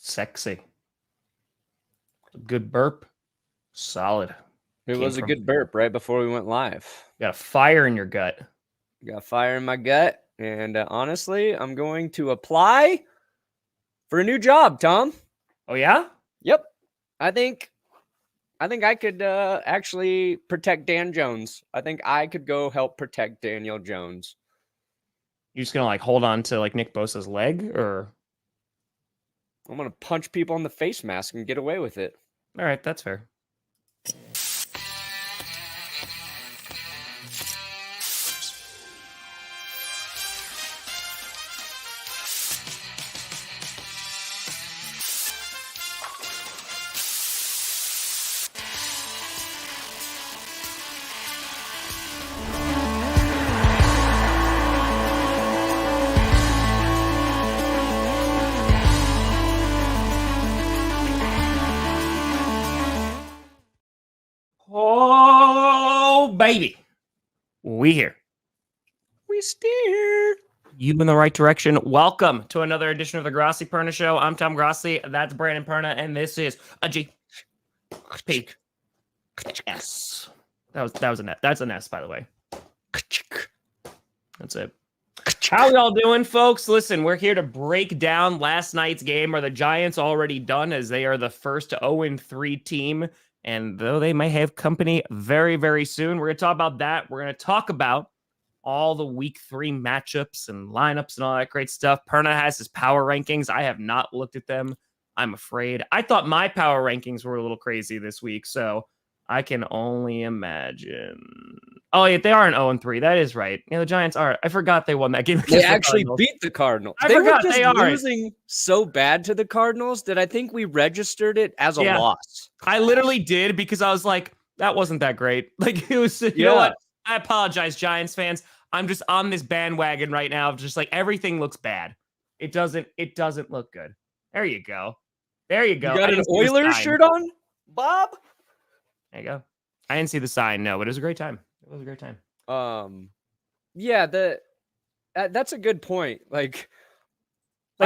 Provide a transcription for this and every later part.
Sexy. Good burp. Solid. It was a good burp right before we went live. Got a fire in your gut. Got fire in my gut. And honestly, I'm going to apply for a new job, Tom. Oh, yeah? Yep. I think I could actually protect Dan Jones. I think I could go help protect Daniel Jones. You just gonna hold on to Nick Bosa's leg, or I'm gonna punch people in the face mask and get away with it. All right, that's fair. Oh, baby. We here. We steered. You in the right direction. Welcome to another edition of the Grossi Perna Show. I'm Tom Grossi. That's Brandon Perna, and this is a G. P. S. That was an S. That's an S, by the way. That's it. How y'all doing, folks? Listen, we're here to break down last night's game. Are the Giants already done, as they are the first 0-3 team? And though they may have company very, very soon, we're going to talk about that. We're going to talk about all the week 3 matchups and lineups and all that great stuff. Perna has his power rankings. I have not looked at them, I'm afraid. I thought my power rankings were a little crazy this week, so I can only imagine. Oh, yeah, they are an 0-3. That is right. Yeah, the Giants are. I forgot they won that game. They actually beat the Cardinals. I forgot were just they are losing so bad to the Cardinals that I think we registered it as a loss. I literally did, because I was like, that wasn't that great. It was, you know what? I apologize, Giants fans. I'm just on this bandwagon right now. Just everything looks bad. It doesn't look good. There you go. You got an Oilers shirt on, Bob? There you go. I didn't see the sign, no, but it was a great time. It was a great time. Yeah, that's a good point. I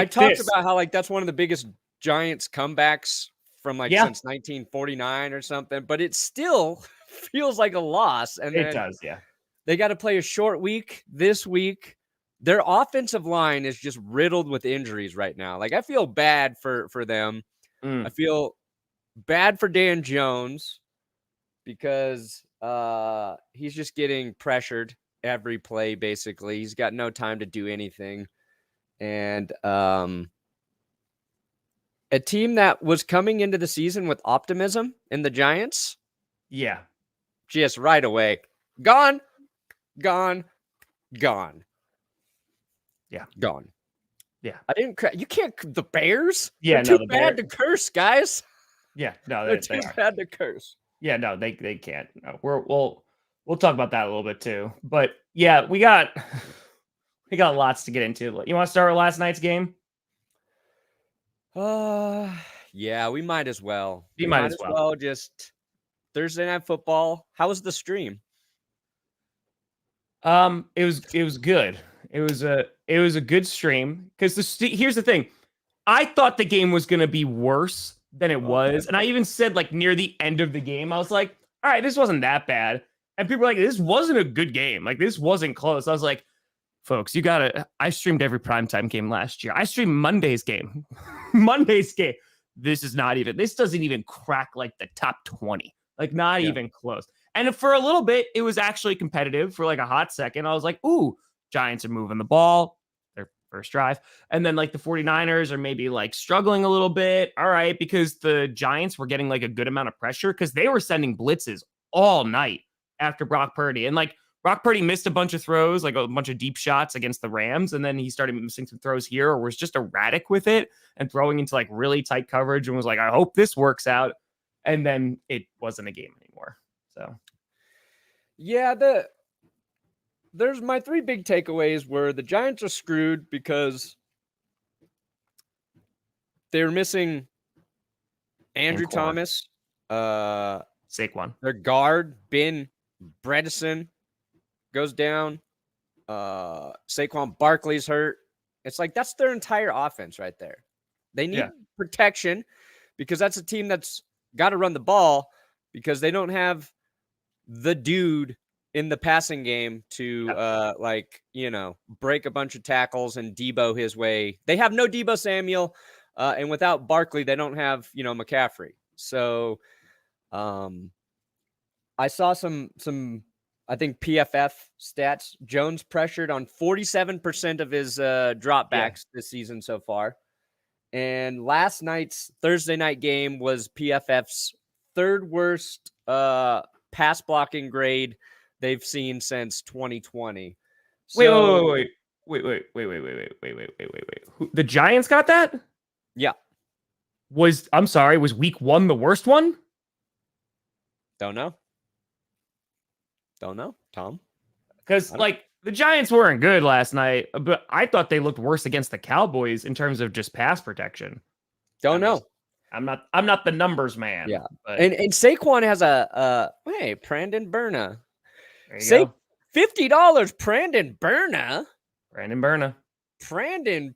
talked about how that's one of the biggest Giants comebacks from since 1949 or something, but it still feels like a loss. And it does, yeah. They got to play a short week this week. Their offensive line is just riddled with injuries right now. I feel bad for them. I feel bad for Dan Jones because he's just getting pressured every play, basically. He's got no time to do anything. And a team that was coming into the season with optimism in the Giants. Yeah. Just right away. Gone. Yeah. Gone. Yeah. I didn't you can't the Bears? Yeah, They're too bad to curse, guys. Yeah, no, they're too bad to curse. Yeah, no, they can't. No, we'll talk about that a little bit too. But yeah, we got lots to get into. You want to start with last night's game? Yeah, we might as well. We might as well. Just Thursday Night Football. How was the stream? It was good. It was a good stream, because here's the thing. I thought the game was going to be worse than it was. And I even said near the end of the game, I was like, all right, this wasn't that bad. And people were like, this wasn't a good game. This wasn't close. I was like, folks, I streamed every primetime game last year. I streamed Monday's game. This doesn't even crack the top 20. Not even close. And for a little bit, it was actually competitive for a hot second. I was like, ooh, Giants are moving the ball. Their first drive. And then the 49ers are maybe struggling a little bit. All right, because the Giants were getting a good amount of pressure, because they were sending blitzes all night after Brock Purdy. And Brock Purdy missed a bunch of throws, a bunch of deep shots against the Rams. And then he started missing some throws here, or was just erratic with it and throwing into really tight coverage, and was I hope this works out. And then it wasn't a game anymore. So, yeah, there's my 3 big takeaways were the Giants are screwed because they were missing Andrew Thomas, Saquon. Their guard, Ben Bredesen, goes down. Saquon Barkley's hurt. It's that's their entire offense right there. They need protection because that's a team that's got to run the ball because they don't have the dude in the passing game to break a bunch of tackles and Deebo his way. They have no Deebo Samuel, and without Barkley, they don't have McCaffrey. So, I saw some I think PFF stats. Jones pressured on 47% of his dropbacks this season so far, and last night's Thursday night game was PFF's third worst pass blocking grade they've seen since 2020. Wait. The Giants got that? Yeah. Was week 1 the worst one? Don't know, Tom. Because the Giants weren't good last night, but I thought they looked worse against the Cowboys in terms of just pass protection. Don't know. I'm not the numbers man. Yeah. But... And Saquon has hey, Brandon Berna. There you go. $50, Brandon Berna. Brandon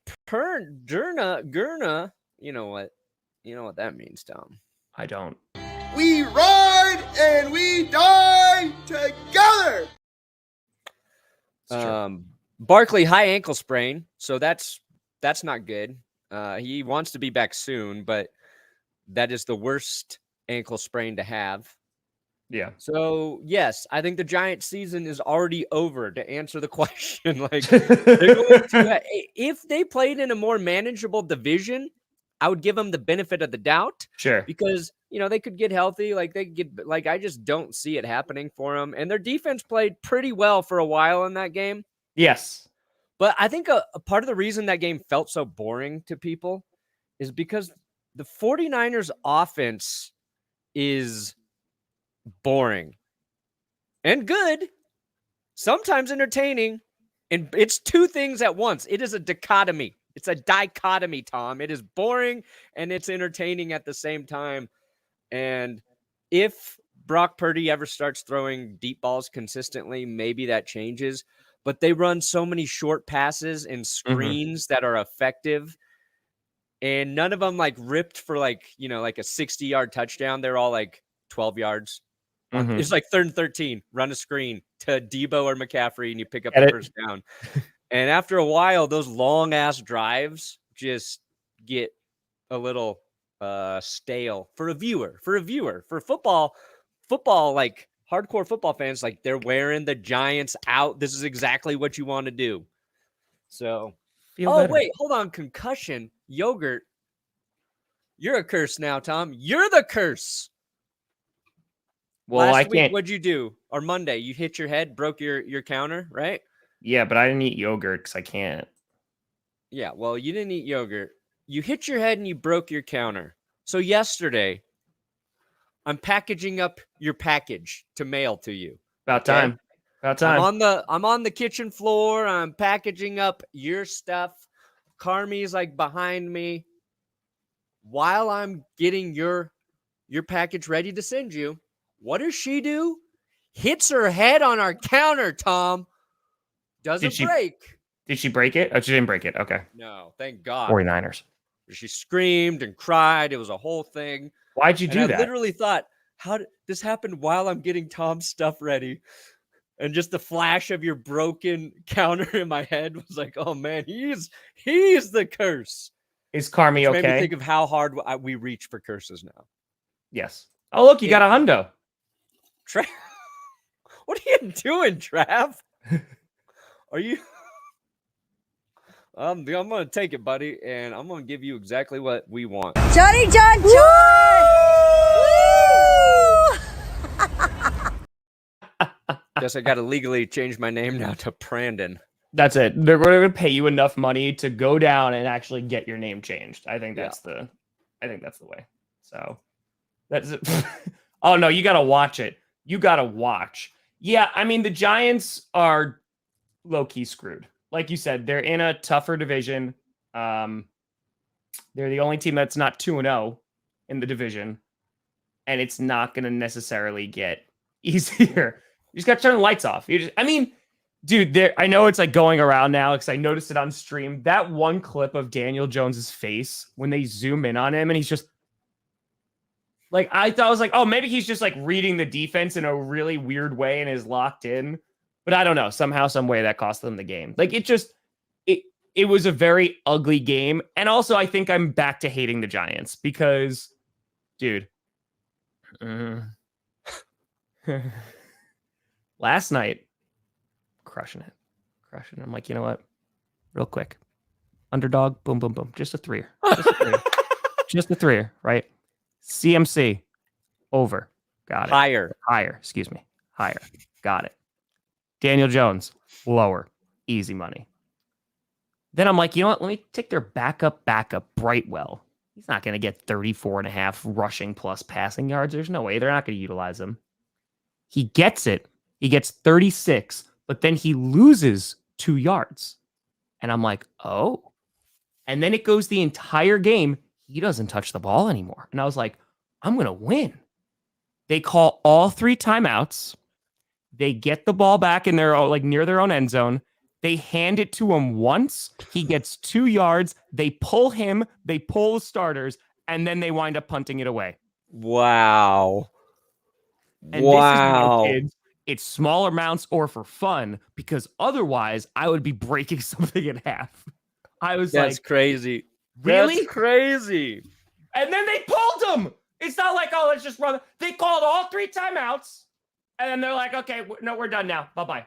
Gurna. You know what that means, Tom. I don't. We ride and we die together. Barkley high ankle sprain, so that's not good. He wants to be back soon, but that is the worst ankle sprain to have. Yeah. So yes, I think the Giants season is already over. To answer the question, they're going to if they played in a more manageable division, I would give them the benefit of the doubt. Sure. Because they could get healthy, I just don't see it happening for them. And their defense played pretty well for a while in that game. Yes. But I think a part of the reason that game felt so boring to people is because the 49ers offense is boring and good, sometimes entertaining, and it's two things at once. It is a dichotomy. It's a dichotomy, Tom. It is boring and it's entertaining at the same time. And if Brock Purdy ever starts throwing deep balls consistently, maybe that changes. But they run so many short passes and screens that are effective. And none of them ripped for a 60-yard touchdown. They're all 12 yards. It's 3rd and 13, run a screen to Deebo or McCaffrey, and you pick up the first down. And after a while, those long-ass drives just get a little stale for a viewer. For football, hardcore football fans, they're wearing the Giants out. This is exactly what you want to do. So, wait, hold on. Concussion, yogurt. You're a curse now, Tom. You're the curse. Well, Last I week, can't. What'd you do? Or Monday, you hit your head, broke your counter, right? Yeah, but I didn't eat yogurt because I can't. Yeah, well, you didn't eat yogurt. You hit your head and you broke your counter. So yesterday, I'm packaging up your package to mail to you. About time. Okay? About time. I'm on the kitchen floor. I'm packaging up your stuff. Carmi's behind me. While I'm getting your package ready to send you, what does she do? Hits her head on our counter, Tom. Doesn't break. Did she break it? Oh, she didn't break it. Okay. No, thank God. 49ers. She screamed and cried. It was a whole thing. Why'd you do that? I literally thought, how did this happen while I'm getting Tom's stuff ready? And just the flash of your broken counter in my head was oh man, he's the curse. Is Carmi okay? Made me think of how hard we reach for curses now. Yes. Oh, look, you got a hundo. What are you doing, Trav? Are you? I'm going to take it, buddy, and I'm going to give you exactly what we want. Johnny John John! Guess I got to legally change my name now to Brandon. That's it. They're going to pay you enough money to go down and actually get your name changed. I think that's the way. So that's it. Oh no, you got to watch it. You got to watch. Yeah, I mean the Giants are low-key screwed. Like you said, they're in a tougher division. They're the only team that's not 2-0 in the division, and it's not going to necessarily get easier. You just got to turn the lights off. Dude, I know it's like going around now because I noticed it on stream. That one clip of Daniel Jones's face when they zoom in on him and he's just like, I thought I was like, oh, maybe he's just like reading the defense in a really weird way and is locked in. But I don't know. Somehow, some way that cost them the game. Like it was a very ugly game. And also, I think I'm back to hating the Giants because, dude, last night, crushing it. I'm like, you know what? Real quick. Underdog, boom, boom, boom. Just a threer. Just a threer, right? CMC, over. Got it. Higher, excuse me. Higher. Got it. Daniel Jones, lower. Easy money. Then I'm like, you know what? Let me take their backup, Brightwell. He's not going to get 34.5 rushing plus passing yards. There's no way. They're not going to utilize him. He gets it. He gets 36, but then he loses 2 yards. And I'm like, oh. And then it goes the entire game. He doesn't touch the ball anymore. And I was like, I'm going to win. They call all 3 timeouts. They get the ball back in their like near their own end zone. They hand it to him once. He gets 2 yards. They pull him. They pull the starters. And then they wind up punting it away. Wow. And this is my kids. It's small amounts or for fun because otherwise I would be breaking something in half. I was That's crazy. Really? That's crazy. And then they pulled him. It's not like, oh, let's just run. They called all 3 timeouts. And then they're like, okay, no, we're done now. Bye-bye.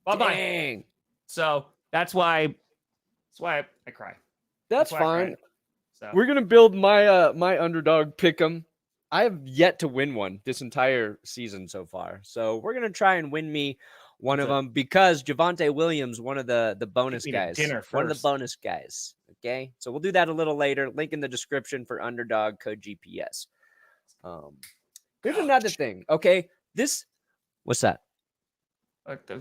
Bye-bye. Dang. So that's why I cry. That's fine. So. We're going to build my my underdog pick'em. I have yet to win one this entire season so far. So we're going to try and win me one of them because Javonte Williams, one of the bonus guys. One of the bonus guys. Okay. So we'll do that a little later. Link in the description for Underdog, code GPS. There's another thing. Okay. What's that?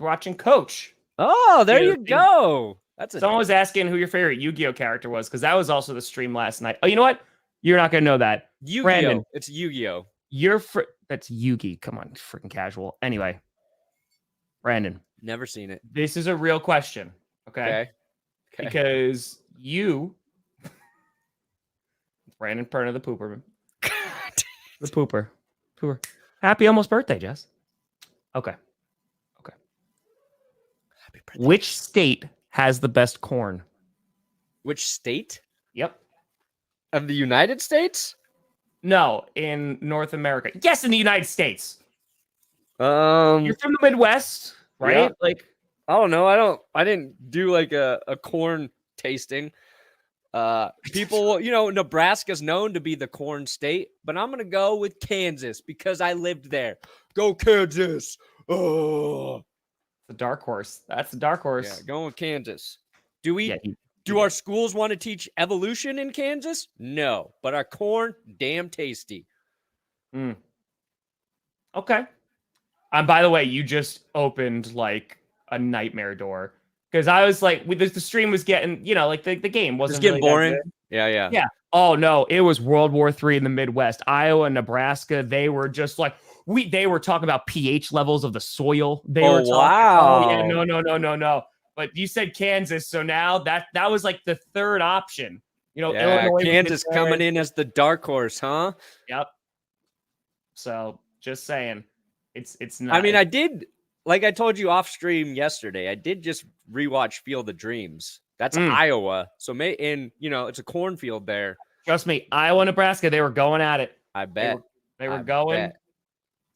Watching Coach. Oh, there you go. Someone was asking who your favorite Yu-Gi-Oh character was because that was also the stream last night. Oh, you know what? You're not going to know that. Yu-Gi-Oh. Brandon, it's Yu-Gi-Oh. That's Yugi. Come on, freaking casual. Anyway, Brandon. Never seen it. This is a real question. Okay. Because Brandon Perna, the pooper. The pooper. Happy almost birthday, Jess. Okay. Happy birthday. Which state has the best corn? Which state? Yep. Of the United States? No, in North America. Yes, in the United States. You're from the Midwest, right? Yeah. Like, I don't know. I didn't do like a corn tasting. People, Nebraska's known to be the corn state, but I'm gonna go with Kansas because I lived there. Go Kansas! Oh, the dark horse. That's the dark horse. Yeah, going with Kansas. Do our schools want to teach evolution in Kansas? No, but our corn, damn tasty. Okay. By the way, you just opened like a nightmare door because I was like, the stream was getting, like the game wasn't getting really boring. Yeah. Oh no, it was World War III in the Midwest. Iowa, Nebraska, they were just like they were talking about pH levels of the soil. Wow. Oh yeah, no. But you said Kansas, so now that was like the third option. Illinois, Kansas coming in as the dark horse, huh? Yep. So just saying, it's not. I mean, I did, like I told you off stream yesterday, I did just rewatch Field of Dreams. That's Iowa, so it's a cornfield there. Trust me, Iowa, Nebraska, they were going at it. I bet they were going.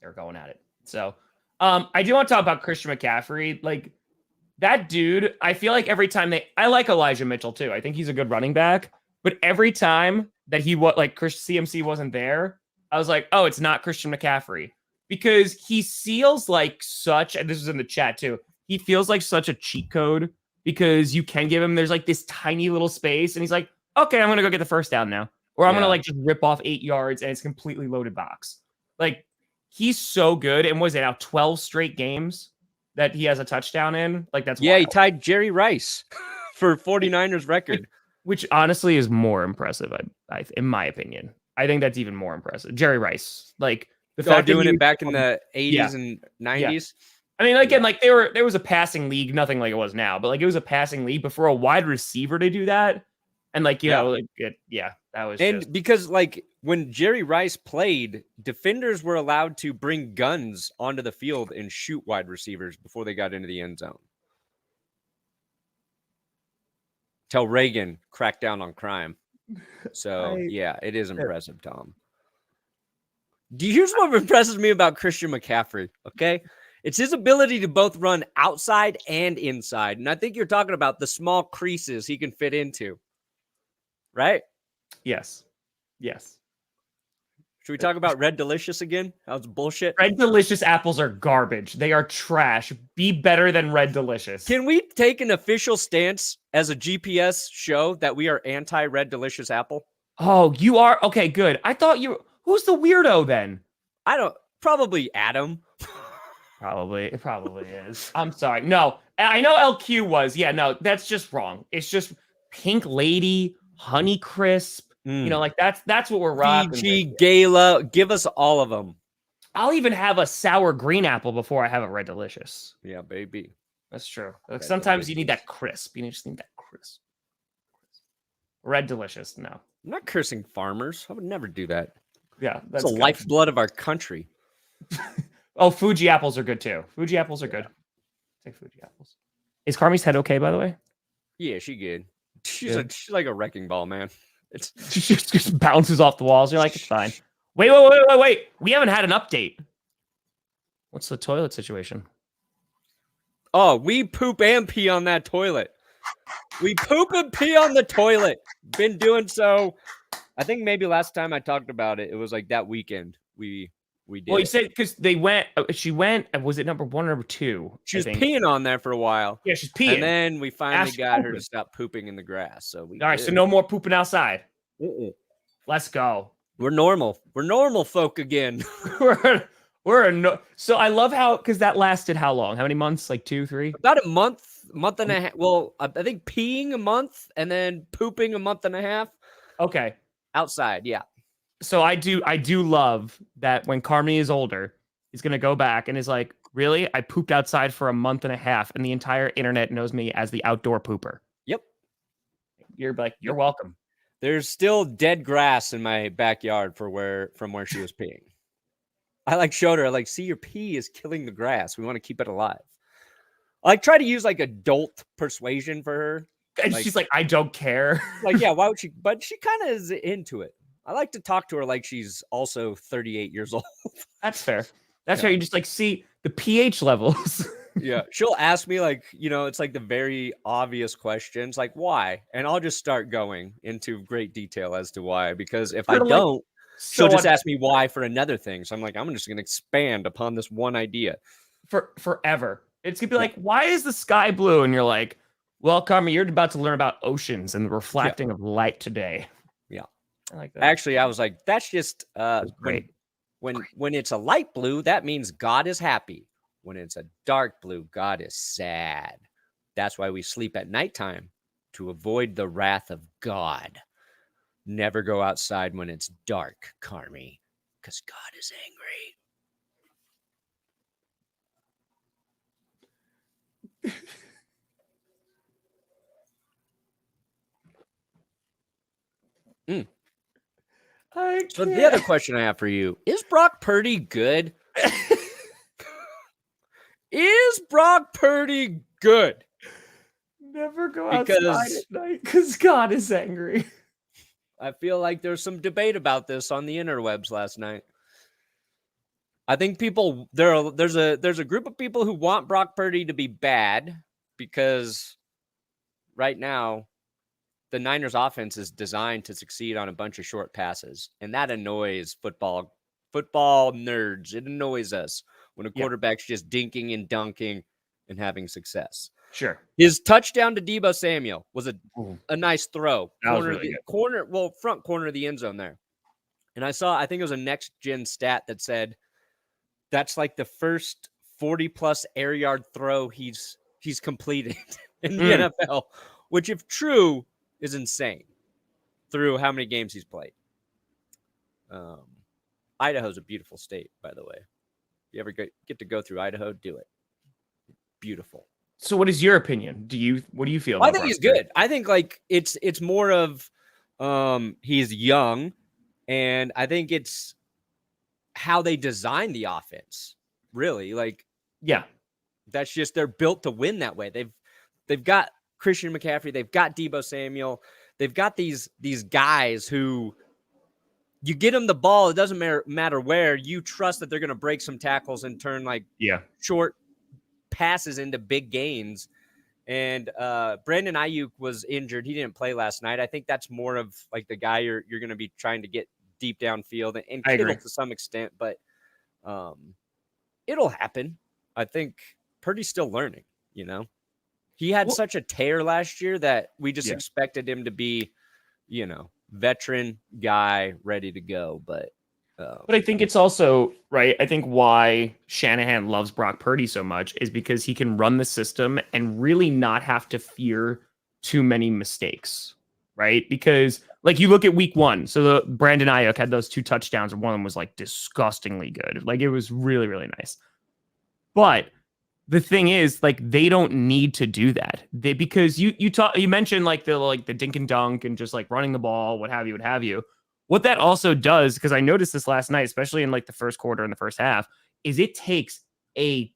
They were going at it. So, I do want to talk about Christian McCaffrey, like. That dude, I feel like every time I like Elijah Mitchell too. I think he's a good running back. But every time that CMC wasn't there, I was like, oh, it's not Christian McCaffrey. Because he feels like and this is in the chat too, he feels like such a cheat code because you can give him, there's like this tiny little space and he's like, okay, I'm going to go get the first down now. Or I'm going to like just rip off 8 yards and it's completely loaded box. Like he's so good. And was it now 12 straight games that he has a touchdown in? Like that's wild. He tied Jerry Rice for 49ers record, which honestly is more impressive. I in my opinion, I think that's even more impressive. Jerry Rice, like the fact doing it back in the 80s and 90s. I mean, again, like there was a passing league, nothing like it was now, but like it was a passing league. But for a wide receiver to do that, and like you know, like that was because like when Jerry Rice played, defenders were allowed to bring guns onto the field and shoot wide receivers before they got into the end zone. Till Reagan cracked down on crime. So it is impressive, Tom. Here's what impresses me about Christian McCaffrey, okay? It's his ability to both run outside and inside. And I think you're talking about the small creases he can fit into. Right? Yes. Should we talk about Red Delicious again? That was bullshit. Red Delicious apples are garbage. They are trash. Be better than Red Delicious. Can we take an official stance as a GPS show that we are anti-Red Delicious apple? Oh, you are? Okay, good. I thought you... Who's the weirdo then? Probably Adam. It probably is. I'm sorry. No, I know LQ was. Yeah, no, that's just wrong. It's just Pink Lady, Honey Crisp. You know, like that's what we're rocking. Fiji, Gala, give us all of them. I'll even have a sour green apple before I have a Red Delicious. Yeah, baby. That's true. Like sometimes you need that crisp. You just need that crisp. Red Delicious, no. I'm not cursing farmers. I would never do that. Yeah, that's the lifeblood of our country. Oh, Fuji apples are good too. Fuji apples are good. Take Fuji apples. Is Carmi's head okay, by the way? Yeah, she good. She's like a wrecking ball, man. She just bounces off the walls. You're like, it's fine. Wait. We haven't had an update. What's the toilet situation? Oh, we poop and pee on that toilet. We poop and pee on the toilet. Been doing so. I think maybe last time I talked about it, it was like that weekend we did. Well, you said because she went. Was it number 1 or number 2? She was peeing on there for a while. Yeah, she's peeing. And then we finally got her to stop pooping in the grass. So all right, so no more pooping outside. Let's go. We're normal. We're normal folk again. So I love how, because that lasted how long? How many months? Like 2, 3? About a month and a half. Well, I think peeing a month and then pooping a month and a half. Okay. Outside, yeah. So I do love that when Carmi is older, he's gonna go back and is like, really? I pooped outside for a month and a half, and the entire internet knows me as the outdoor pooper. Yep. You're like, you're welcome. There's still dead grass in my backyard from where she was peeing. I showed her, see, your pee is killing the grass. We want to keep it alive. I try to use adult persuasion for her. And she's like, I don't care. Yeah, why would she? But she kind of is into it. I like to talk to her like she's also 38 years old. That's fair. That's fair. You just see the pH levels. Yeah. She'll ask me it's the very obvious questions, like why? And I'll just start going into great detail as to why, because if I don't, she'll just ask me why for another thing. So I'm just going to expand upon this one idea. Forever. It's going to be like, why is the sky blue? And you're like, well, Carmi, you're about to learn about oceans and the reflecting of light today. Yeah. I like that. Actually, I was like, that's just great. When it's a light blue, that means God is happy. When it's a dark blue, God is sad. That's why we sleep at nighttime, to avoid the wrath of God. Never go outside when it's dark, Carmi, because God is angry. So the other question I have for you, is Brock Purdy good? Is Brock Purdy good? Never go outside at night because God is angry. I feel like there's some debate about this on the interwebs last night. I think there's a group of people who want Brock Purdy to be bad because right now the Niners offense is designed to succeed on a bunch of short passes, and that annoys football nerds. It annoys us when a quarterback's just dinking and dunking and having success. Sure. His touchdown to Deebo Samuel was a nice throw. Front corner of the end zone there. And I think it was a next gen stat that said that's like the first 40+ air yard throw he's completed in the NFL, which if true is insane through how many games he's played. Idaho's a beautiful state, by the way. If you ever get to go through Idaho, do it. beautiful. So what is your opinion? What do you feel? I about think he's Brock Purdy? good. I think like it's more of he's young, and I think it's how they design the offense. Really, like Yeah. that's just they're built to win that way. They've got Christian McCaffrey, they've got Deebo Samuel, they've got these guys who you get them the ball, it doesn't matter where, you trust that they're going to break some tackles and turn like short passes into big gains. And Brandon Ayuk was injured. He didn't play last night. I think that's more of like the guy you're going to be trying to get deep downfield, and Kittle to some extent, but it'll happen. I think Purdy's still learning, you know. He had such a tear last year that we just expected him to be, you know, veteran guy ready to go. But I think it's also right. I think why Shanahan loves Brock Purdy so much is because he can run the system and really not have to fear too many mistakes, right? Because like you look at week 1, so the Brandon Ayuk had those 2 touchdowns, and one of them was like disgustingly good. Like it was really, really nice. But the thing is, like, they don't need to do that. Because you mentioned like the dink and dunk and just like running the ball, what have you. What that also does, because I noticed this last night, especially in like the first quarter and the first half, is it takes a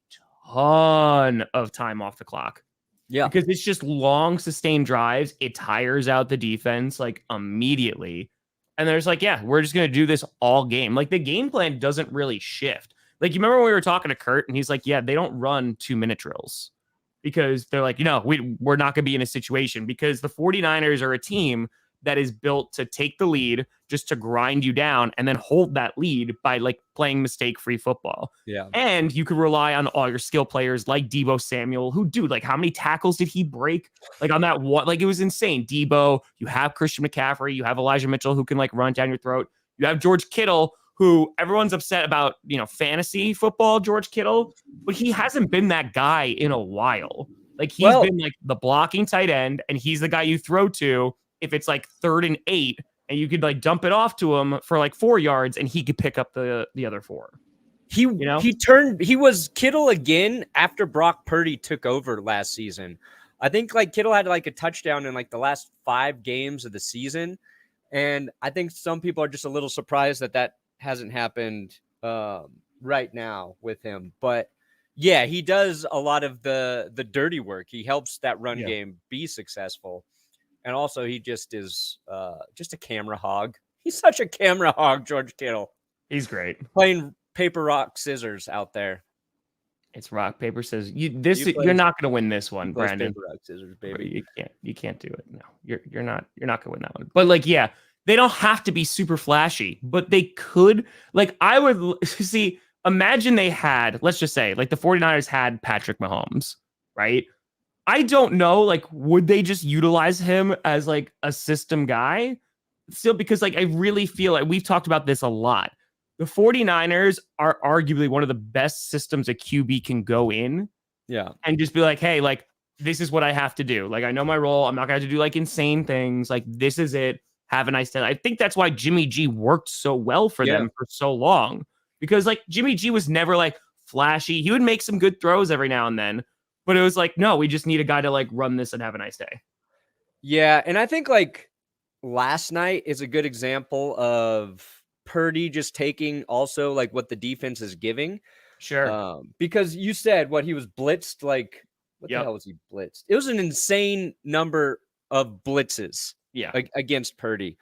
ton of time off the clock. Yeah. Because it's just long, sustained drives. It tires out the defense like immediately. And there's like, yeah, we're just going to do this all game. Like the game plan doesn't really shift. Like, you remember when we were talking to Kurt and he's like, yeah, they don't run 2-minute drills because they're like, we're not going to be in a situation, because the 49ers are a team that is built to take the lead, just to grind you down and then hold that lead by like playing mistake-free football. Yeah. And you could rely on all your skill players like Deebo Samuel, who, dude, like how many tackles did he break? Like on that one, like it was insane. Deebo, you have Christian McCaffrey, you have Elijah Mitchell who can like run down your throat. You have George Kittle, who everyone's upset about, fantasy football, George Kittle, but he hasn't been that guy in a while. Like he's been like the blocking tight end, and he's the guy you throw to if it's like 3rd and 8, and you could like dump it off to him for like 4 yards, and he could pick up the other 4. He was Kittle again after Brock Purdy took over last season. I think like Kittle had like a touchdown in like the last 5 games of the season. And I think some people are just a little surprised that hasn't happened right now with him. But yeah, he does a lot of the dirty work. He helps that run game be successful. And also he just is just a camera hog. He's such a camera hog, George Kittle. He's great. Playing paper, rock, scissors out there. It's rock, paper, scissors. You're not going to win this one, Brandon. Paper, rock, scissors, baby. You can't do it. No, you're not going to win that one. But like, yeah, they don't have to be super flashy, but they could. Like, I would see. Imagine they had, let's just say, like the 49ers had Patrick Mahomes, right? I don't know, like, would they just utilize him as like a system guy? Still, because like I really feel like we've talked about this a lot. The 49ers are arguably one of the best systems a QB can go in. Yeah. And just be like, hey, like, this is what I have to do. Like, I know my role. I'm not going to do like insane things. Like, this is it. Have a nice day. I think that's why Jimmy G worked so well for them for so long. Because like Jimmy G was never like flashy. He would make some good throws every now and then. But it was like, no, we just need a guy to like run this and have a nice day. Yeah. And I think like last night is a good example of Purdy just taking also like what the defense is giving. Sure. Because you said what he was blitzed, like what the hell was he blitzed? It was an insane number of blitzes against Purdy.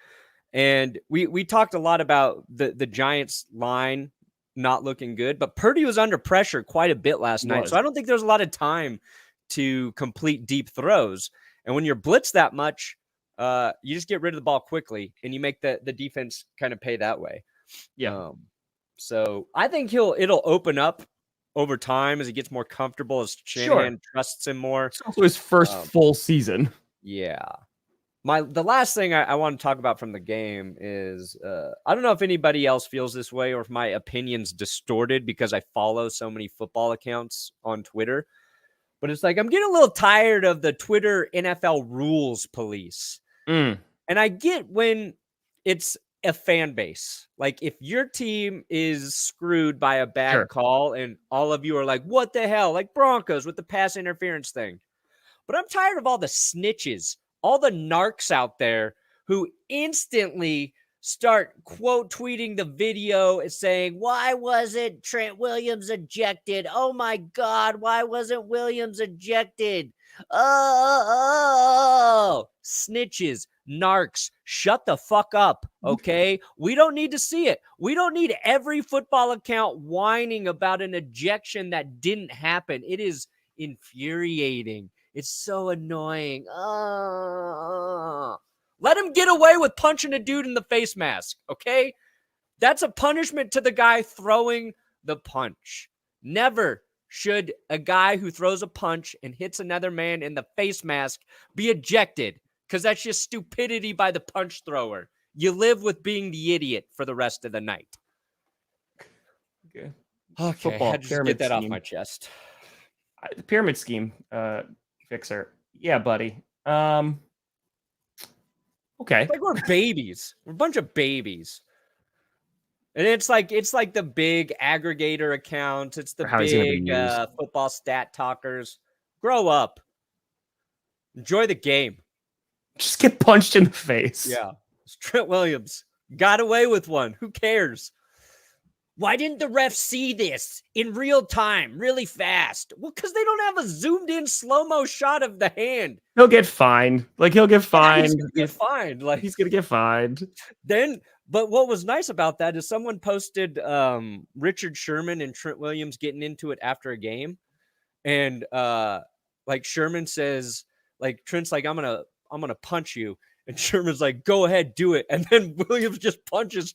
And we talked a lot about the Giants line not looking good, but Purdy was under pressure quite a bit last night. So I don't think there's a lot of time to complete deep throws. And when you're blitzed that much, you just get rid of the ball quickly and you make the defense kind of pay that way. Yeah. So I think it'll open up over time as he gets more comfortable, as Shanahan trusts him more. It's also his first full season. Yeah. The last thing I want to talk about from the game is I don't know if anybody else feels this way or if my opinion's distorted because I follow so many football accounts on Twitter. But it's like I'm getting a little tired of the Twitter NFL rules police. Mm. And I get when it's a fan base. Like if your team is screwed by a bad call and all of you are like, what the hell? Like Broncos with the pass interference thing. But I'm tired of all the snitches, all the narcs out there who instantly start quote tweeting the video and saying, why wasn't Trent Williams ejected? Oh my God, why wasn't Williams ejected? Oh, snitches, narcs, shut the fuck up, okay? We don't need to see it. We don't need every football account whining about an ejection that didn't happen. It is infuriating. It's so annoying. Let him get away with punching a dude in the face mask, okay? That's a punishment to the guy throwing the punch. Never should a guy who throws a punch and hits another man in the face mask be ejected, because that's just stupidity by the punch thrower. You live with being the idiot for the rest of the night. Okay. Football, I just get that off my chest. The pyramid scheme, Fixer. Yeah, buddy. Okay. Like we're babies. We're a bunch of babies. And it's like the big aggregator accounts. It's the big football stat talkers. Grow up. Enjoy the game. Just get punched in the face. Yeah. It's Trent Williams. Got away with one. Who cares? Why didn't the refs see this in real time, really fast? Well, because they don't have a zoomed in slow-mo shot of the hand. He'll get fined. Like, he'll get fined. He's gonna get fined. Like, he's going to get fined. But what was nice about that is someone posted Richard Sherman and Trent Williams getting into it after a game. And like Sherman says, like Trent's like, I'm gonna punch you. And Sherman's like, go ahead, do it. And then Williams just throws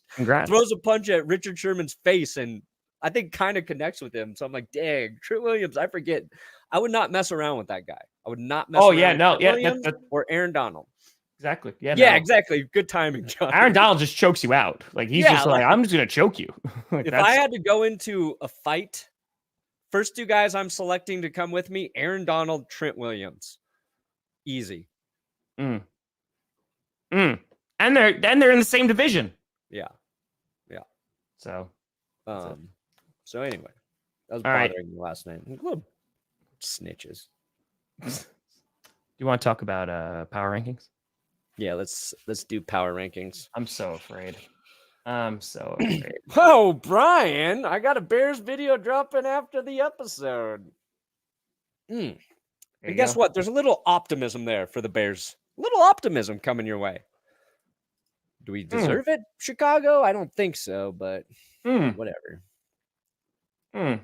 a punch at Richard Sherman's face, and I think kind of connects with him. So I'm like, dang, Trent Williams, I forget. I would not mess around with that guy. I would not mess around with Williams or Aaron Donald. Exactly. Yeah, exactly. Good timing, John. Aaron Donald just chokes you out. Like, he's just like, I'm just going to choke you. Like, if I had to go into a fight, first two guys I'm selecting to come with me, Aaron Donald, Trent Williams. Easy. And they're in the same division. Yeah. So anyway, that was bothering me last night. Snitches. You want to talk about power rankings? Yeah, let's do power rankings. I'm so afraid. Oh, Brian, I got a Bears video dropping after the episode. And guess what? There's a little optimism there for the Bears. A little optimism coming your way. Do we deserve it, Chicago? I don't think so, but whatever. Okay.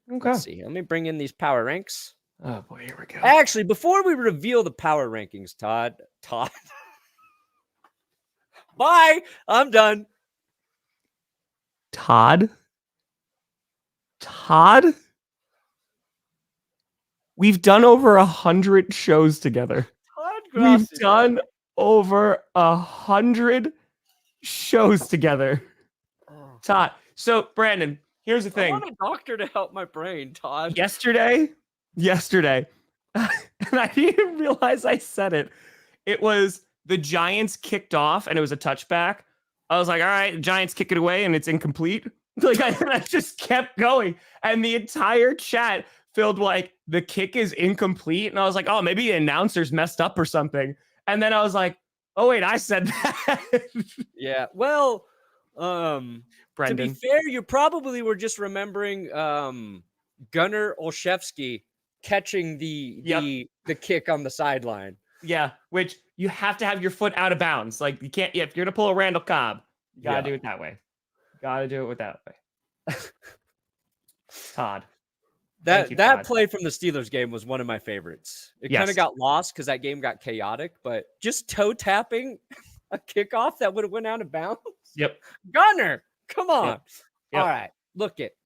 Let's see. Let me bring in these power ranks. Oh, boy, here we go. Actually, before we reveal the power rankings, Todd. Bye. I'm done. Todd? We've done over 100 shows together. We've done over 100 shows together. Todd. So, Brandon, here's the thing. I want a doctor to help my brain, Todd. Yesterday, and I didn't realize I said it. It was the Giants kicked off, and it was a touchback. I was like, all right, the Giants kick it away, and it's incomplete. Like, I just kept going, and the entire chat filled like the kick is incomplete, and I was like, oh, maybe the announcers messed up or something. And then I was like, oh wait, I said that. Yeah. Well, Brendan, to be fair, you probably were just remembering Gunnar Olszewski catching the kick on the sideline. Yeah, which you have to have your foot out of bounds. Like, you can't, if you're gonna pull a Randall Cobb, you gotta do it that way. Gotta do it with that way. Todd. That play from the Steelers game was one of my favorites. It kind of got lost because that game got chaotic, but just toe tapping a kickoff that would have went out of bounds. Yep. Gunner, come on. Yep. All right. Look it.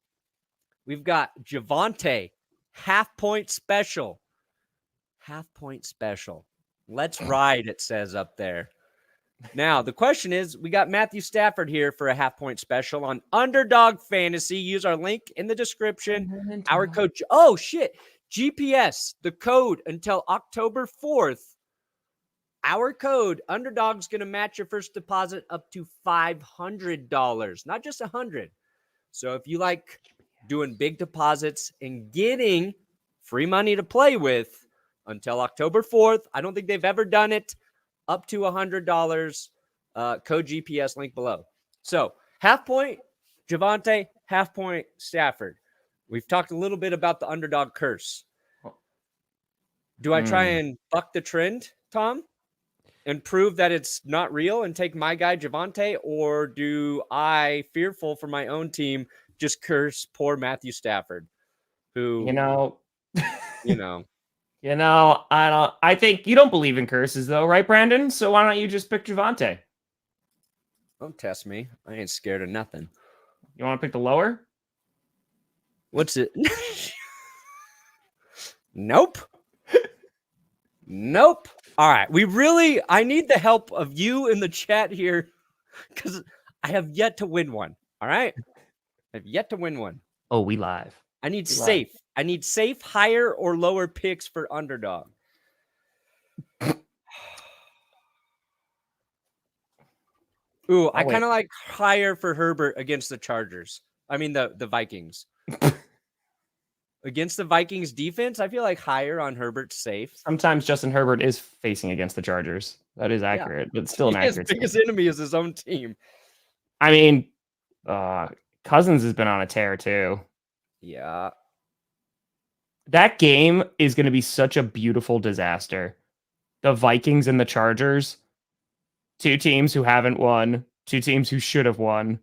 We've got Javonte, half-point special. Half-point special. Let's ride, it says up there. Now, the question is, we got Matthew Stafford here for a half-point special on Underdog Fantasy. Use our link in the description. Our code, GPS, the code until October 4th. our code Underdog's going to match your first deposit up to $500, not just $100. So if you like doing big deposits and getting free money to play with until October 4th, I don't think they've ever done it, up to $100, code GPS link below. So half point Javonte, half point Stafford. We've talked a little bit about the underdog curse. Do I try and buck the trend, Tom, and prove that it's not real and take my guy Javonte, or do I, fearful for my own team, just curse poor Matthew Stafford, who I think you don't believe in curses though, right, Brandon? So why don't you just pick Javonte? Don't test me. I ain't scared of nothing. You want to pick the lower? What's it? Nope. Nope. All right. I need the help of you in the chat here because I have yet to win one. All right. I've yet to win one. Oh, we live. I need safe. I need safe, higher or lower picks for underdog. Ooh, I kind of like higher for Herbert against the Chargers. I mean, the Vikings. Against the Vikings defense, I feel like higher on Herbert's safe. Sometimes Justin Herbert is facing against the Chargers. That is accurate, but still an accurate. His biggest enemy is his own team. I mean, Cousins has been on a tear too. Yeah. That game is going to be such a beautiful disaster. The Vikings and the Chargers, two teams who haven't won, two teams who should have won,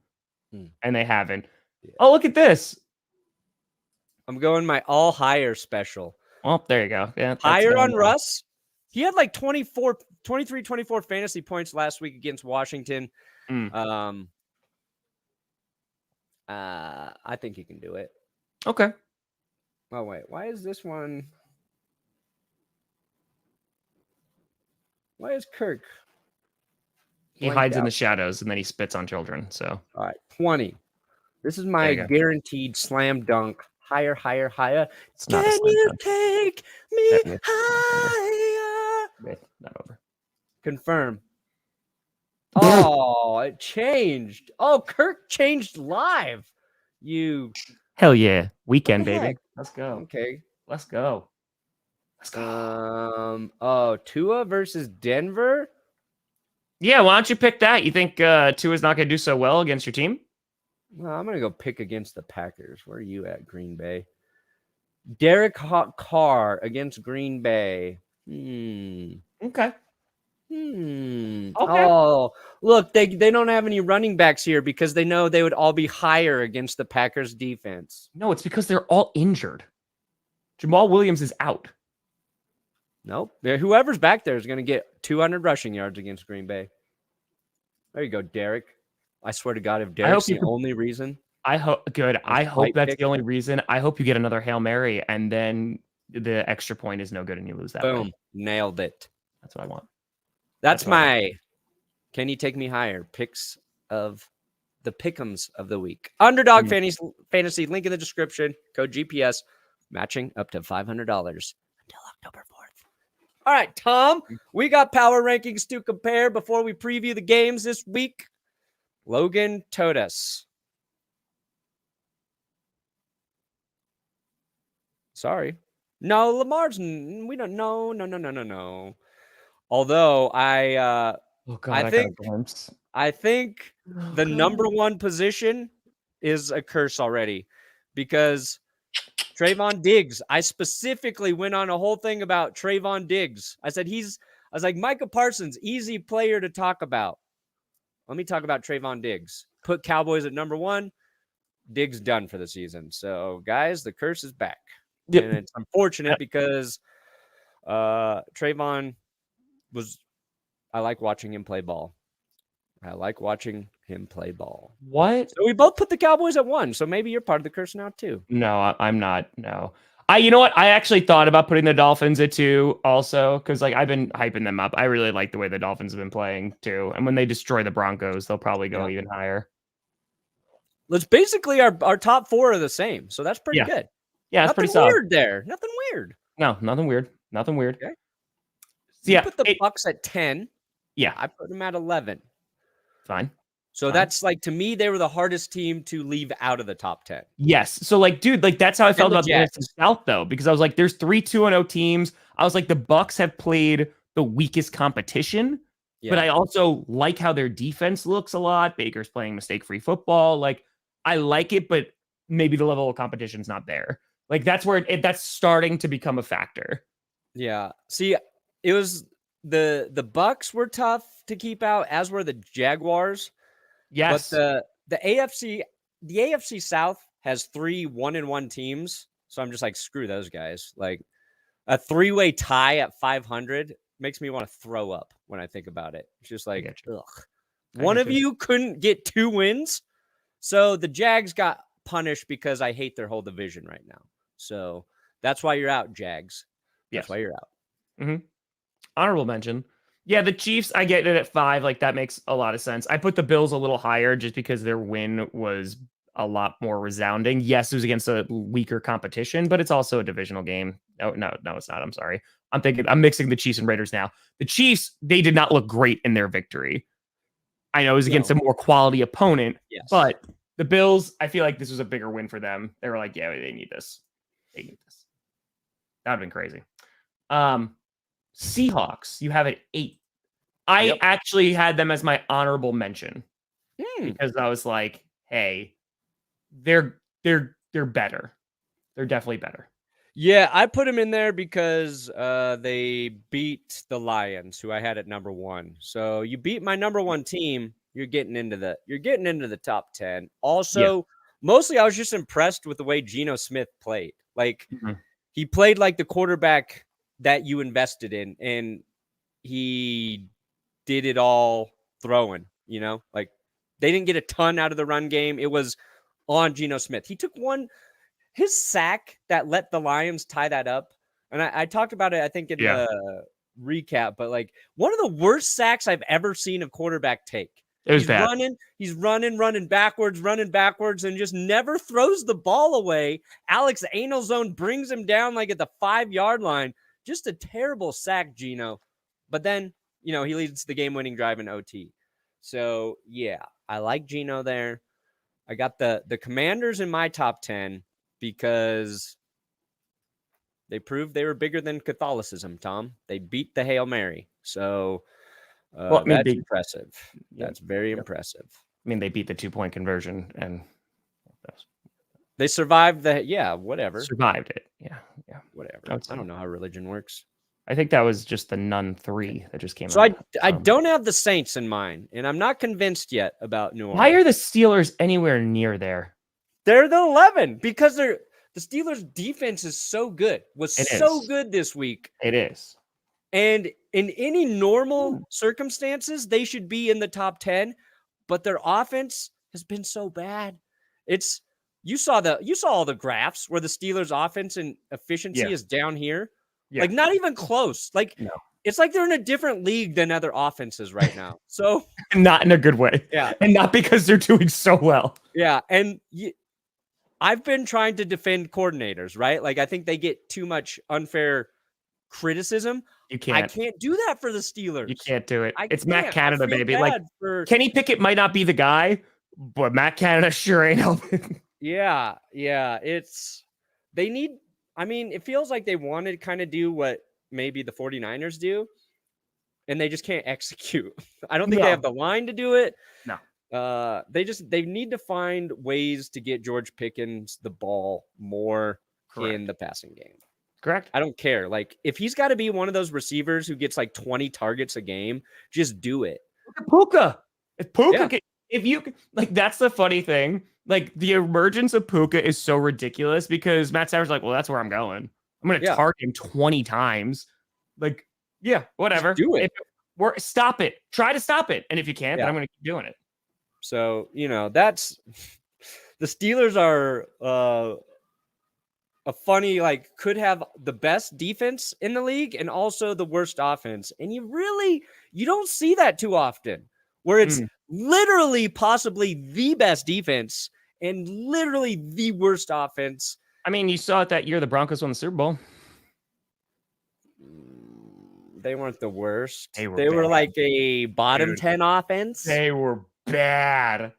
and they haven't. Yeah. Oh, look at this. I'm going my all higher special. Oh, there you go. Yeah, higher on Russ. He had like 23, 24 fantasy points last week against Washington. I think he can do it. Okay. Oh, wait. Why is this one? Why is Kirk? He hides in the shadows and then he spits on children. So, all right. 20. This is my guaranteed slam dunk. Higher. It's not Can you take me higher? Not over. Confirm. Oh, it changed. Oh, Kirk changed live. Hell yeah. Weekend, baby. Let's go. Okay. Let's go. Tua versus Denver? Yeah, why don't you pick that? You think Tua's not going to do so well against your team? Well, I'm going to go pick against the Packers. Where are you at, Green Bay? Derek Carr against Green Bay. Okay. Oh, look, they don't have any running backs here because they know they would all be higher against the Packers defense. No, it's because they're all injured. Jamal Williams is out. Nope. Whoever's back there is going to get 200 rushing yards against Green Bay. There you go, Derek. I swear to God, if Derek's the only reason. I hope that's the only reason. I hope you get another Hail Mary and then the extra point is no good and you lose that. Boom. way. Nailed it. That's what I want. That's my Can You Take Me Higher picks of the pick'ems of the week. Underdog fantasy link in the description. Code GPS matching up to $500 until October 4th. All right, Tom, we got power rankings to compare before we preview the games this week. Logan Todas. Sorry. No, Lamar's, we don't know. No. Although I think the number one position is a curse already because Trayvon Diggs, I specifically went on a whole thing about Trayvon Diggs. I was like, Micah Parsons, easy player to talk about. Let me talk about Trayvon Diggs. Put Cowboys at number one. Diggs done for the season. So, guys, the curse is back. Yep. And it's unfortunate because Trayvon I like watching him play ball. What? So we both put the Cowboys at one. So maybe you're part of the curse now too. No, I'm not. No. You know what? I actually thought about putting the Dolphins at 2 also because I've been hyping them up. I really like the way the Dolphins have been playing too. And when they destroy the Broncos, they'll probably go even higher. It's basically our top 4 are the same. So that's pretty good. Yeah, it's pretty solid. Weird there. Nothing weird. No, nothing weird. Okay. So, You put the Bucks at 10. Yeah. I put them at 11. Fine. So that's like, to me, they were the hardest team to leave out of the top 10. Yes. So, like, dude, like, that's how I felt the about the NFC South, though, because I was like, there's 3 2-0 teams. I was like, the Bucks have played the weakest competition, but I also like how their defense looks a lot. Baker's playing mistake-free football. Like, I like it, but maybe the level of competition's not there. Like, that's where that's starting to become a factor. Yeah. See, it was the Bucks were tough to keep out, as were the Jaguars. Yes. But the AFC South has 3 1-1 teams. So I'm just like, screw those guys. Like, a 3-way tie at 500 makes me want to throw up when I think about it. It's just like, ugh. One of you couldn't get 2 wins. So the Jags got punished because I hate their whole division right now. So that's why you're out, Jags. That's why you're out. Mm-hmm. Honorable mention. Yeah, the Chiefs, I get it at 5. Like, that makes a lot of sense. I put the Bills a little higher just because their win was a lot more resounding. Yes, it was against a weaker competition, but it's also a divisional game. No, it's not. I'm sorry. I'm mixing the Chiefs and Raiders now. The Chiefs, they did not look great in their victory. I know it was against a more quality opponent, but the Bills, I feel like this was a bigger win for them. They were like, yeah, they need this. They need this. That would have been crazy. Seahawks, you have it 8. I actually had them as my honorable mention because I was like, hey, they're better. They're definitely better. Yeah, I put them in there because they beat the Lions, who I had at number 1. So you beat my number 1 team, you're getting into the top 10. Also, mostly I was just impressed with the way Geno Smith played. Like, he played like the quarterback that you invested in, and he did it all throwing, like, they didn't get a ton out of the run game. It was on Geno Smith. He took his sack that let the Lions tie that up. And I talked about it, I think, in the recap, but like, one of the worst sacks I've ever seen a quarterback take. It was he's bad. He's running backwards, and just never throws the ball away. Alex Anelzone brings him down like at the 5-yard line. Just a terrible sack, Geno. But then, he leads the game-winning drive in OT. So, yeah, I like Geno there. I got the Commanders in my top 10 because they proved they were bigger than Catholicism, Tom. They beat the Hail Mary. So, that's impressive. That's very impressive. I mean, they beat the 2-point conversion and they survived whatever. Survived it. Yeah. Whatever. I don't know how religion works. I think that was just the Nun 3 that just came out. So I don't have the Saints in mind, and I'm not convinced yet about New Orleans. Why are the Steelers anywhere near there? They're the 11 because the Steelers' defense is so good. Good this week. It is. And in any normal circumstances, they should be in the top 10, but their offense has been so bad. You saw all the graphs where the Steelers' offense and efficiency is down here. Yeah. Like, not even close. Like, it's like they're in a different league than other offenses right now. So not in a good way. Yeah. And not because they're doing so well. Yeah. And I've been trying to defend coordinators, right? Like, I think they get too much unfair criticism. You can't. I can't do that for the Steelers. You can't do it. It's Matt Canada, baby. Like, Kenny Pickett might not be the guy, but Matt Canada sure ain't helping. Yeah. It feels like they want to kind of do what maybe the 49ers do, and they just can't execute. I don't think they have the line to do it. No. They need to find ways to get George Pickens the ball more in the passing game. Correct. I don't care. Like, if he's got to be one of those receivers who gets like 20 targets a game, just do it. Look at Puka. If Puka if you like, that's the funny thing. Like, the emergence of Puka is so ridiculous because Matt Stafford's like, well, that's where I'm going. I'm going to target him 20 times. Like, whatever. Just do it. Stop it. Try to stop it. And if you can't, then I'm going to keep doing it. So, that's the Steelers are a funny, like, could have the best defense in the league and also the worst offense. And you don't see that too often, where it's literally possibly the best defense and literally the worst offense. I mean, you saw it that year the Broncos won the Super Bowl. They weren't the worst. They were They were bad. like a bottom Dude. 10 offense. They were bad.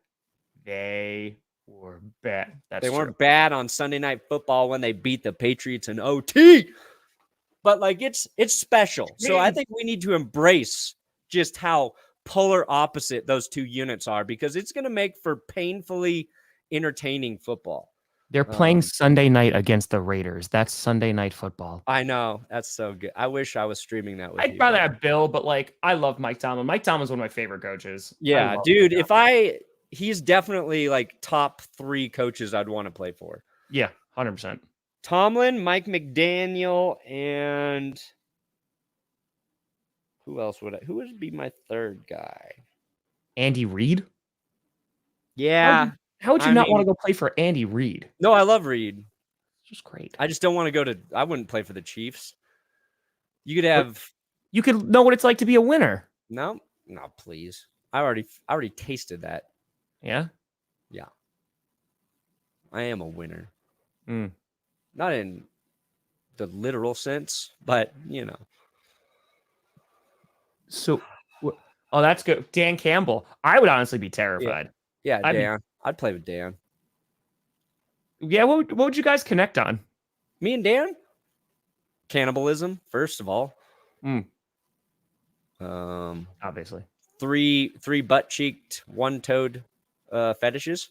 They were bad. That's They true. weren't bad on Sunday Night Football when they beat the Patriots in OT. But like it's special. So I think we need to embrace just how polar opposite those two units are, because it's going to make for painfully entertaining football. They're playing Sunday night against the Raiders. That's Sunday Night Football. I know. That's so good. I wish I was streaming that with you. I'd rather have Bill, but like I love Mike Tomlin. Mike Tomlin's one of my favorite coaches. Yeah, dude. He's definitely like top 3 coaches I'd want to play for. Yeah, 100%. Tomlin, Mike McDaniel, and who would be my third guy? Andy Reid? Yeah. How would you not want to go play for Andy Reid? No, I love Reid. It's just great. I just don't want to I wouldn't play for the Chiefs. You could have. You could know what it's like to be a winner. No, please. I already tasted that. Yeah? Yeah. I am a winner. Mm. Not in the literal sense, but So, oh, that's good. Dan Campbell. I would honestly be terrified. Yeah, Dan. I'd play with Dan. Yeah, what would you guys connect on? Me and Dan? Cannibalism, first of all. Obviously. Three butt-cheeked, one-toed fetishes.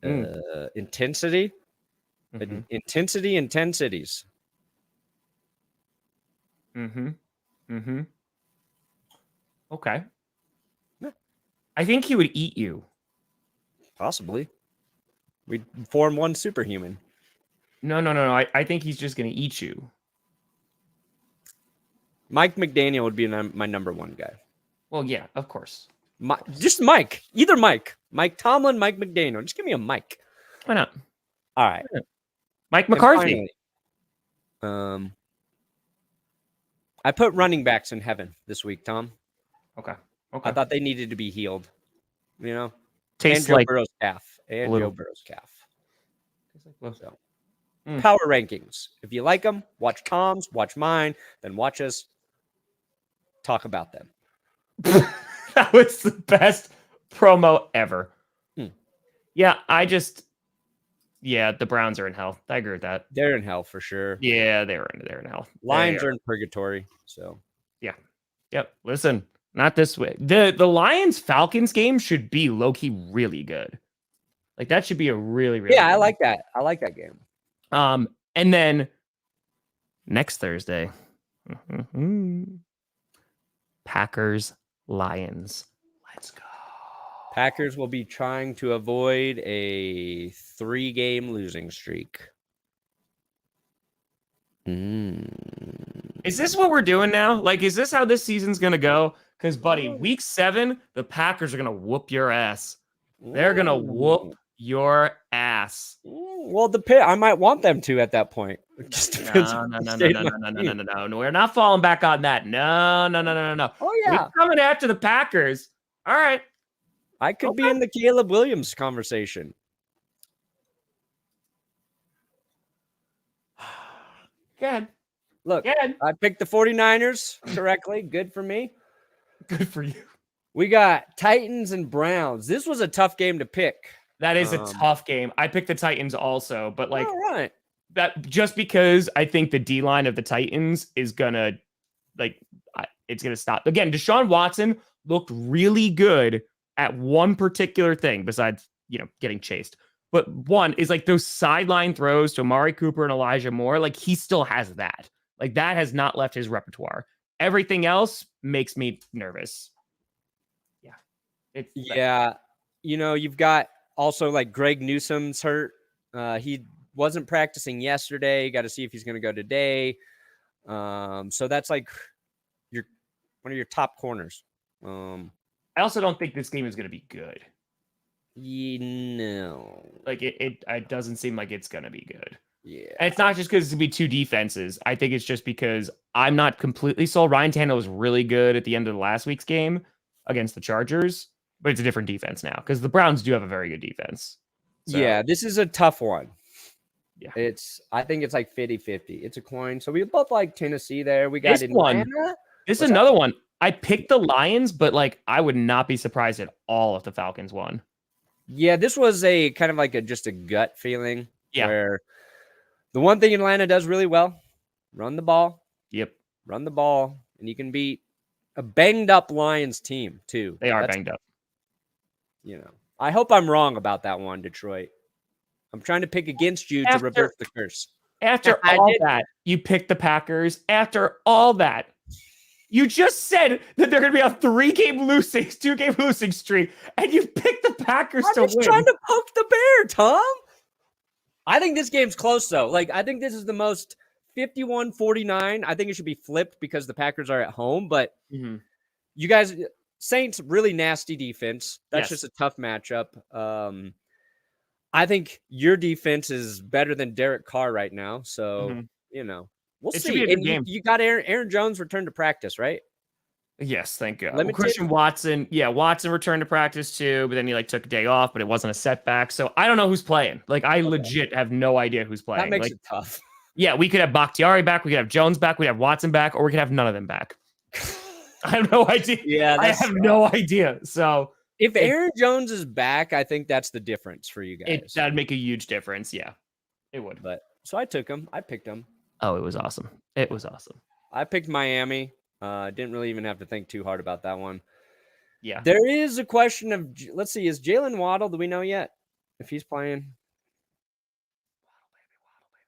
Intensity. Mm-hmm. Intensities. Mm-hmm. Okay. Yeah. I think he would eat you. Possibly. We'd form one superhuman. No. I think he's just going to eat you. Mike McDaniel would be my number 1 guy. Well, yeah, of course. Just Mike. Either Mike. Mike Tomlin, Mike McDaniel. Just give me a Mike. Why not? All right. Mike McCarthy. Finally, I put running backs in heaven this week, Tom. Okay. I thought they needed to be healed. Tastes Joe like Burrow's calf. And little. Joe Burrow's calf. So, Mm. Power rankings. If you like them, watch Tom's, watch mine, then watch us talk about them. That was the best promo ever. Yeah, the Browns are in hell. I agree with that. They're in hell for sure. Yeah, they're in hell. Lions are in purgatory. So yeah. Yep. Listen, not this way. The Lions Falcons game should be low-key really good. Like that should be a really, really good. I good like that. I like that game. And then next Thursday, Packers Lions. Let's go. Packers will be trying to avoid a 3-game losing streak. Is this what we're doing now? Like, is this how this season's going to go? Because, buddy, week 7, the Packers are going to whoop your ass. They're going to whoop your ass. Well, I might want them to at that point. It just depends. No. We're not falling back on that. No. Oh, yeah. We're coming after the Packers. All right. I could be in the Caleb Williams conversation. Good. Look, Good. I picked the 49ers correctly. Good for me. Good for you. We got Titans and Browns. This was a tough game to pick. That is a tough game. I picked the Titans also, but like all right. That just because I think the D-line of the Titans is gonna it's gonna stop. Again, Deshaun Watson looked really good at one particular thing besides, getting chased. But one is like those sideline throws to Amari Cooper and Elijah Moore. Like he still has that. Like that has not left his repertoire. Everything else makes me nervous. Yeah. You've got also like Greg Newsom's hurt. He wasn't practicing yesterday. Got to see if he's going to go today. So that's like one of your top corners. I also don't think this game is going to be good. Like it doesn't seem like it's going to be good. Yeah. And it's not just because it's going to be two defenses. I think it's just because I'm not completely sold. Ryan Tannehill was really good at the end of the last week's game against the Chargers, but it's a different defense now because the Browns do have a very good defense. So. Yeah, this is a tough one. Yeah. I think it's like 50-50. It's a coin. So we both like Tennessee there. We got This one. Atlanta. This is another one. I picked the Lions, but like I would not be surprised at all if the Falcons won. Yeah, this was a kind of like just a gut feeling. Yeah. Where the one thing Atlanta does really well, run the ball. Yep. Run the ball, and you can beat a banged up Lions team too. They are banged up. I hope I'm wrong about that one, Detroit. I'm trying to pick against you to reverse the curse. After all that, you picked the Packers. After all that, you just said that they're going to be a 2-game losing streak, and you picked the Packers to win. I'm just trying to poke the bear, Tom. I think this game's close, though. Like, I think this is the most 51-49. I think it should be flipped because the Packers are at home, but you guys, Saints, really nasty defense. That's just a tough matchup. I think your defense is better than Derek Carr right now. So, we'll see. Should be a good game. You got Aaron Jones returned to practice, right? Yes, thank God. Christian Watson. Yeah, Watson returned to practice too, but then he took a day off, but it wasn't a setback. So I don't know who's playing. I legit have no idea who's playing. That makes it tough. Yeah, we could have Bakhtiari back, we could have Jones back, we could have Watson back, or we could have none of them back. I have no idea. Yeah, I have no idea. So if Aaron Jones is back, I think that's the difference for you guys. That'd make a huge difference. Yeah, it would. But so I took him. I picked him. Oh, it was awesome. It was awesome. I picked Miami. Didn't really even have to think too hard about that one. Yeah. There is a question of, let's see, is Jalen Waddle, do we know yet if he's playing?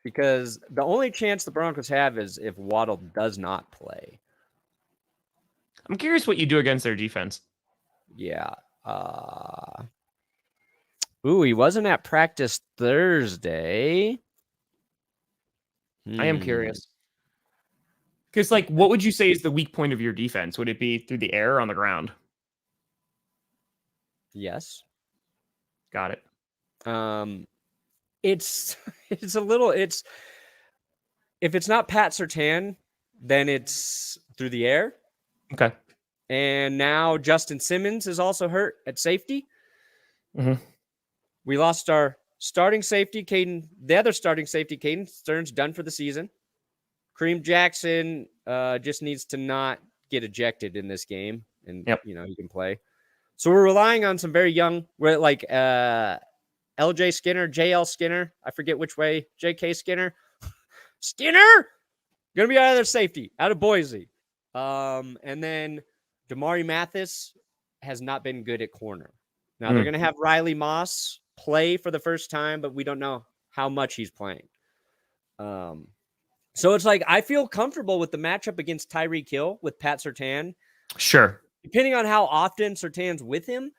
Because the only chance the Broncos have is if Waddle does not play. I'm curious what you do against their defense. Yeah. He wasn't at practice Thursday. I am curious. Because, what would you say is the weak point of your defense? Would it be through the air or on the ground? Yes. Got it. It's if it's not Pat Surtain, then it's through the air. Okay. And now Justin Simmons is also hurt at safety. Mm-hmm. We lost our starting safety, the other starting safety, Caden Stearns, done for the season. Kareem Jackson just needs to not get ejected in this game, and he can play. So we're relying on some very young, LJ Skinner, JL Skinner. I forget which way. JK Skinner. Skinner! Going to be out of their safety, out of Boise. And then Damari Mathis has not been good at corner. Now they're going to have Riley Moss play for the first time, but we don't know how much he's playing. So it's I feel comfortable with the matchup against Tyreek Hill with Pat Surtain. Sure. Depending on how often Surtain's with him,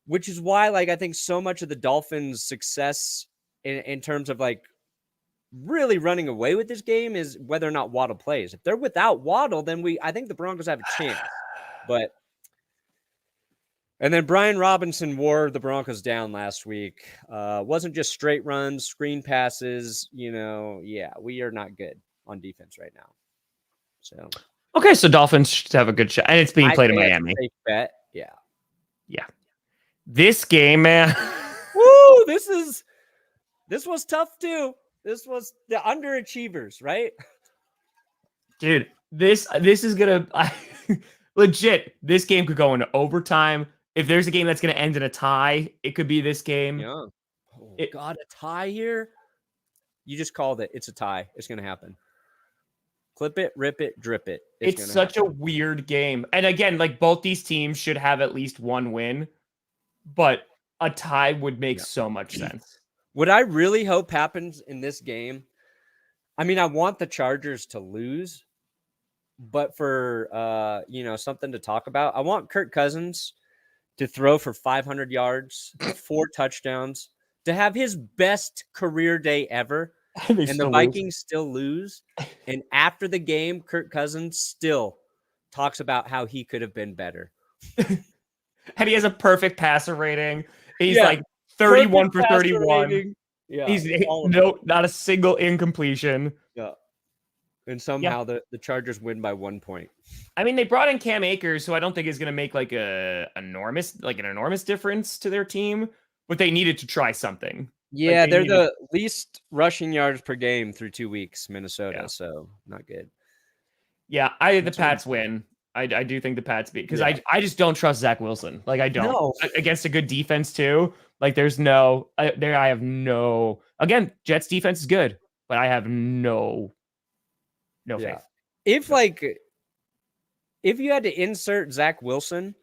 which is why, I think so much of the Dolphins' success in terms of, really running away with this game is whether or not Waddle plays. If they're without Waddle, then I think the Broncos have a chance. And then Brian Robinson wore the Broncos down last week. Wasn't just straight runs, screen passes. We are not good on defense right now. So okay, so Dolphins should have a good shot, and it's being played in Miami. Safe bet. Yeah. This game, man. Woo! This was tough too. This was the underachievers, right? Dude, this is gonna legit. This game could go into overtime. If there's a game that's gonna end in a tie, it could be this game. Yeah. A tie here. You just called it. It's a tie. It's gonna happen. Clip it, rip it, drip it. It's such a weird game. And again, both these teams should have at least one win, but a tie would make so much sense. What I really hope happens in this game, I want the Chargers to lose, but for something to talk about, I want Kirk Cousins to throw for 500 yards, 4 touchdowns, to have his best career day ever. And the Vikings still lose. And after the game, Kirk Cousins still talks about how he could have been better. And he has a perfect passer rating. He's 31 for 31. Rating. Yeah. He's not a single incompletion. Yeah. And somehow the Chargers win by 1 point. They brought in Cam Akers, who I don't think is going to make an enormous difference to their team, but they needed to try something. Yeah, Like, they're the least rushing yards per game through 2 weeks, Minnesota. Yeah. So not good. Yeah, the Pats win. I do think the Pats beat because Yeah. I just don't trust Zach Wilson. Like I don't No. against a good defense too. Like there's no there. I have no again. Jets defense is good, but I have no faith. If if you had to insert Zach Wilson,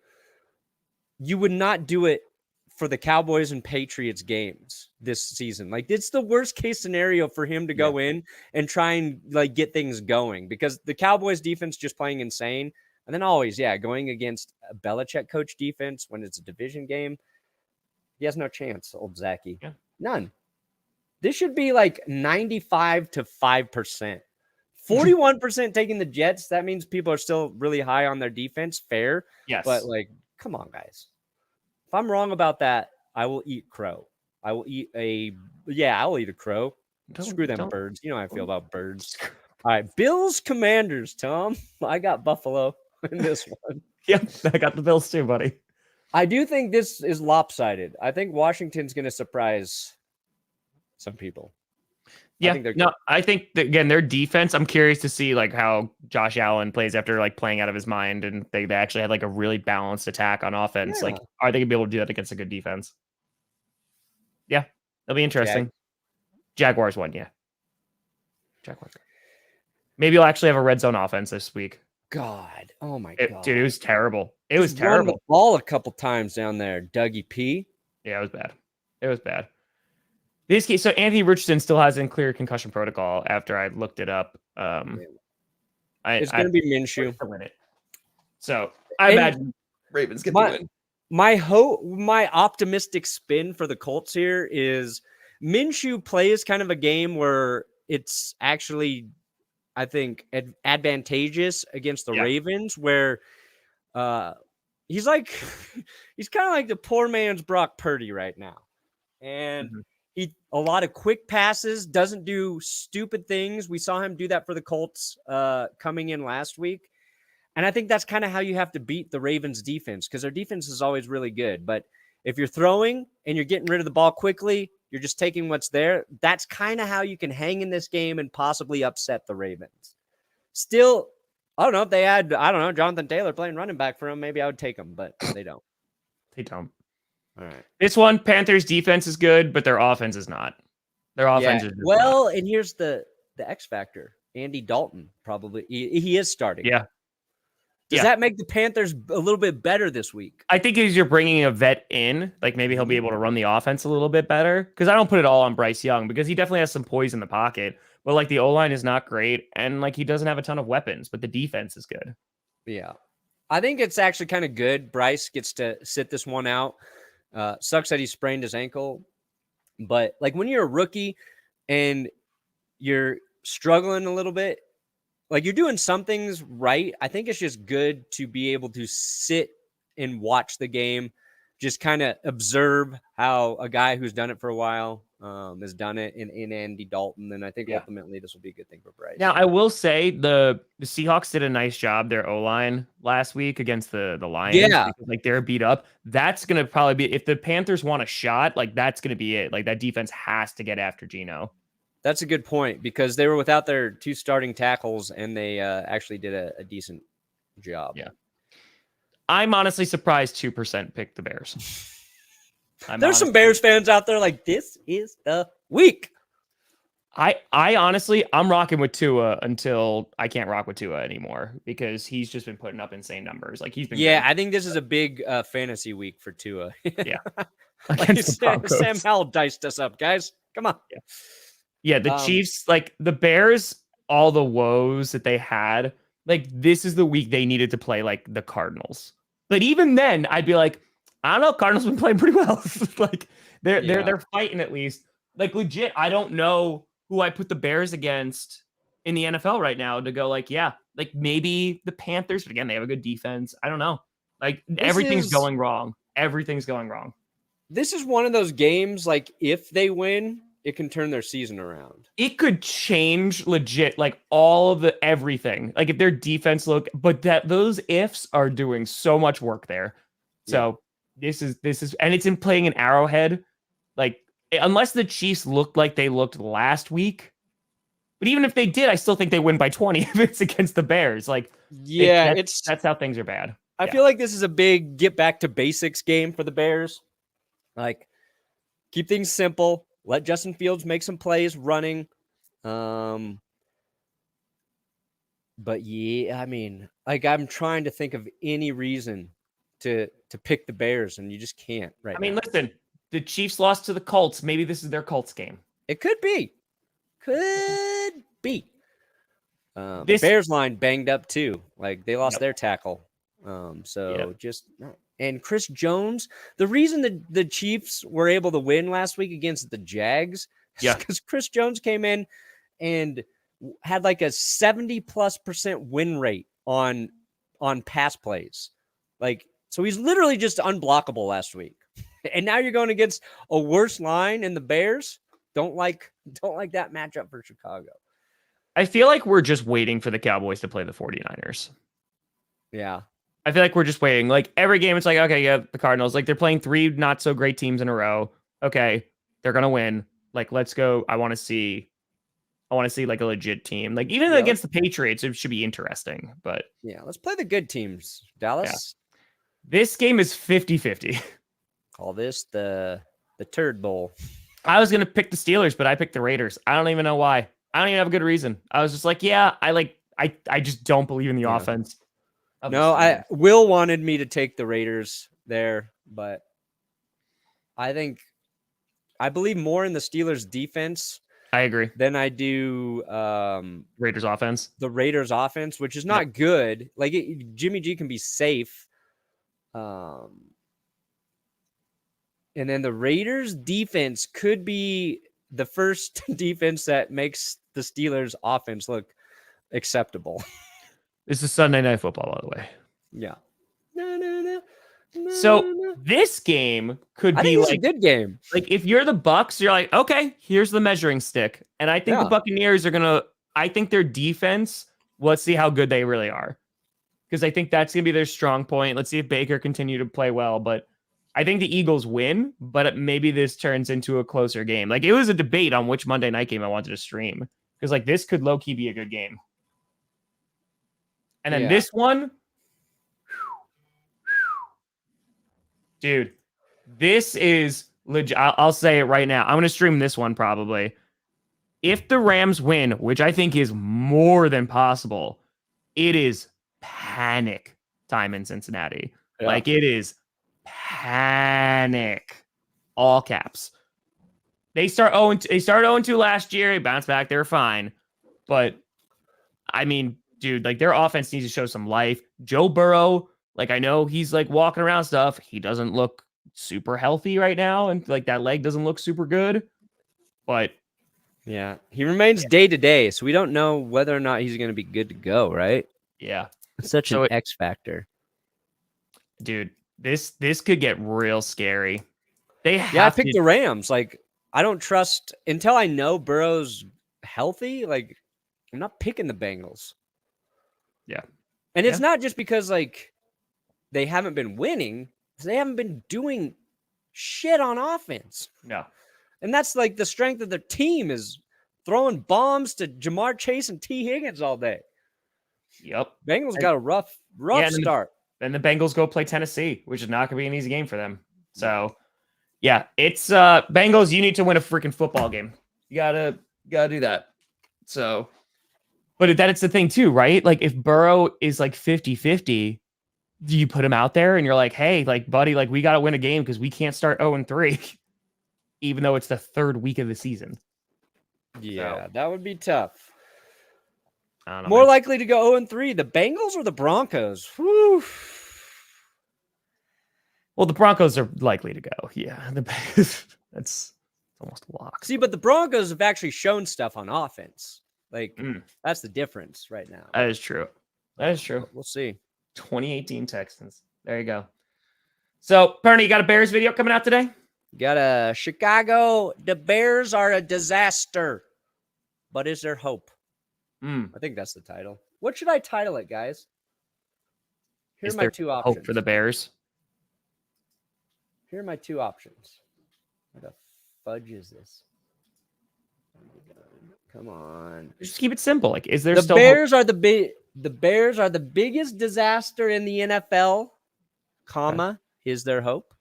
you would not do it for the Cowboys and Patriots games this season. Like it's the worst case scenario for him to go in and try and like get things going because the Cowboys defense just playing insane. And then always, going against a Belichick coach defense when it's a division game, he has no chance, old Zachy. Yeah. None. This should be like 95 to 5%. 41% taking the Jets. That means people are still really high on their defense. Fair. Yes. But like, come on, guys. If I'm wrong about that, I will eat crow. I will eat a crow. Screw them birds. You know how I feel about birds. All right. Bills Commanders, Tom. I got Buffalo in this one. Yep. I got the Bills too, buddy. I do think this is lopsided. I think Washington's going to surprise some people. Yeah, I think that, again, their defense, I'm curious to see like how Josh Allen plays after like playing out of his mind and they actually had like a really balanced attack on offense. Yeah. Like, are they gonna be able to do that against a good defense? Yeah, that'll be interesting. Jaguars won, yeah. Jaguars. Maybe you'll actually have a red zone offense this week. God, oh my God. Dude, it was terrible. It was terrible. Run the ball a couple times down there, Dougie P. Yeah, it was bad. It was bad. This case, so Anthony Richardson still has in clear concussion protocol after I looked it up. It's going to be Minshew. So I imagine Ravens get the win. My optimistic spin for the Colts here is Minshew plays kind of a game where it's actually, I think, advantageous against the Ravens, where he's kind of like the poor man's Brock Purdy right now. And a lot of quick passes, doesn't do stupid things. We saw him do that for the Colts coming in last week. And I think that's kind of how you have to beat the Ravens defense because their defense is always really good. But if you're throwing and you're getting rid of the ball quickly, you're just taking what's there. That's kind of how you can hang in this game and possibly upset the Ravens. Still, I don't know if they had, Jonathan Taylor playing running back for them. Maybe I would take them, but they don't. They don't. All right. This one, Panthers defense is good, but their offense is not. Their offense is well, and here's the X factor. Andy Dalton probably he is starting. Yeah. Does that make the Panthers a little bit better this week? I think as you're bringing a vet in, like maybe he'll be able to run the offense a little bit better. Because I don't put it all on Bryce Young because he definitely has some poise in the pocket. But like the O-line is not great, and like he doesn't have a ton of weapons, but the defense is good. Yeah, I think it's actually kind of good. Bryce gets to sit this one out. Sucks that he sprained his ankle, but like when you're a rookie and you're struggling a little bit, like you're doing some things right. I think it's just good to be able to sit and watch the game, just kind of observe how a guy who's done it for a while has done it in Andy Dalton. And I think ultimately this will be a good thing for Bryce. Now, I will say the Seahawks did a nice job, their O-line last week against the Lions. Yeah. Because, like they're beat up. That's going to probably be, if the Panthers want a shot, like that's going to be it. Like that defense has to get after Geno. That's a good point because they were without their two starting tackles and they actually did a decent job. Yeah. I'm honestly surprised 2% picked the Bears. There's some Bears fans out there like, this is the week. I honestly, I'm rocking with Tua until I can't rock with Tua anymore because he's just been putting up insane numbers. Like he's been. Yeah, I think this is a big fantasy week for Tua. Yeah. Like Sam Howell diced us up, guys. Come on. Yeah, the Chiefs, like the Bears, all the woes that they had, like this is the week they needed to play like the Cardinals. But even then, I'd be like, I don't know, Cardinals been playing pretty well. Like they're fighting at least. Like legit, I don't know who I put the Bears against in the NFL right now to go like, yeah, like maybe the Panthers, but again, they have a good defense. I don't know. Like everything's going wrong. Everything's going wrong. This is one of those games, like if they win, it can turn their season around. It could change legit, like all of the everything. Like if their defense but that those ifs are doing so much work there. So this is, and it's in playing an Arrowhead. Like unless the Chiefs looked like they looked last week. But even if they did, I still think they win by 20 if it's against the Bears. Like, Yeah, that's how things are bad. I feel like this is a big get back to basics game for the Bears. Like, keep things simple. Let Justin Fields make some plays running. But yeah, I mean, like, I'm trying to think of any reason to pick the Bears, and you just can't right now. I mean, listen, the Chiefs lost to the Colts. Maybe this is their Colts game. It could be. Could be. The Bears line banged up too. Like, they lost their tackle. And Chris Jones, the reason the Chiefs were able to win last week against the Jags is because Chris Jones came in and had like a 70+% win rate on pass plays. Like, so he's literally just unblockable last week. And now you're going against a worse line in the Bears. Don't like that matchup for Chicago. I feel like we're just waiting for the Cowboys to play the 49ers. Yeah. I feel like we're just waiting. Like, every game, it's like, okay, yeah, the Cardinals, like, they're playing 3 not so great teams in a row. Okay, they're gonna win. Like, let's go. I want to see like a legit team. Like, even against the Patriots, it should be interesting. But yeah, let's play the good teams, Dallas. Yeah. This game is 50-50. Call this the Turd Bowl. I was gonna pick the Steelers, but I picked the Raiders. I don't even know why. I don't even have a good reason. I was just like, yeah, I just don't believe in the offense. No, Will wanted me to take the Raiders there, but I believe more in the Steelers defense. I agree. Than I do Raiders offense. The Raiders offense, which is not good. Like, Jimmy G can be safe. And then the Raiders defense could be the first defense that makes the Steelers offense look acceptable. This is Sunday Night Football, by the way. Yeah. So this game could be like a good game. Like, if you're the Bucks, you're like, okay, here's the measuring stick. And I think the Buccaneers are I think their defense, let's see how good they really are. Because I think that's going to be their strong point. Let's see if Baker continue to play well. But I think the Eagles win, but maybe this turns into a closer game. Like, it was a debate on which Monday night game I wanted to stream. Because, like, this could low-key be a good game. And then this one, dude, this is legit. I'll say it right now. I'm going to stream this one probably. If the Rams win, which I think is more than possible, it is panic time in Cincinnati. Yeah. Like, it is panic. All caps. They started 0-2 last year. They bounced back. They're fine. But, I mean, dude, like, their offense needs to show some life. Joe Burrow, like, I know he's, like, walking around stuff. He doesn't look super healthy right now, and, like, that leg doesn't look super good. But yeah, he remains day to day, so we don't know whether or not he's going to be good to go, right? Yeah. It's such an X factor. Dude, this could get real scary. I picked the Rams. Like, I don't trust until I know Burrow's healthy. Like, I'm not picking the Bengals. Yeah. And it's not just because, like, they haven't been winning. They haven't been doing shit on offense. No. And that's, like, the strength of their team is throwing bombs to Jamar Chase and T. Higgins all day. Yep. Bengals got a rough start. Then the Bengals go play Tennessee, which is not going to be an easy game for them. So, yeah, it's Bengals, you need to win a freaking football game. You gotta do that. So, but then it's the thing too, right? Like, if Burrow is like 50-50, do you put him out there and you're like, hey, like, buddy, like, we got to win a game because we can't start 0-3, even though it's the third week of the season. Yeah, that would be tough. I don't know, More likely to go 0-3, the Bengals or the Broncos? Whew. Well, the Broncos are likely to go. Yeah, that's almost a lock. See, but the Broncos have actually shown stuff on offense. Like, that's the difference right now. That is true. We'll see. 2018 Texans. There you go. So, Perna, you got a Bears video coming out today? Got a Chicago. The Bears are a disaster, but is there hope? I think that's the title. What should I title it, guys? Here are my two options. Hope for the Bears. Here are my two options. fudge is this? Come on. Just keep it simple. Like, is there The still Bears are the Bears are the biggest disaster in the NFL, comma, is there hope?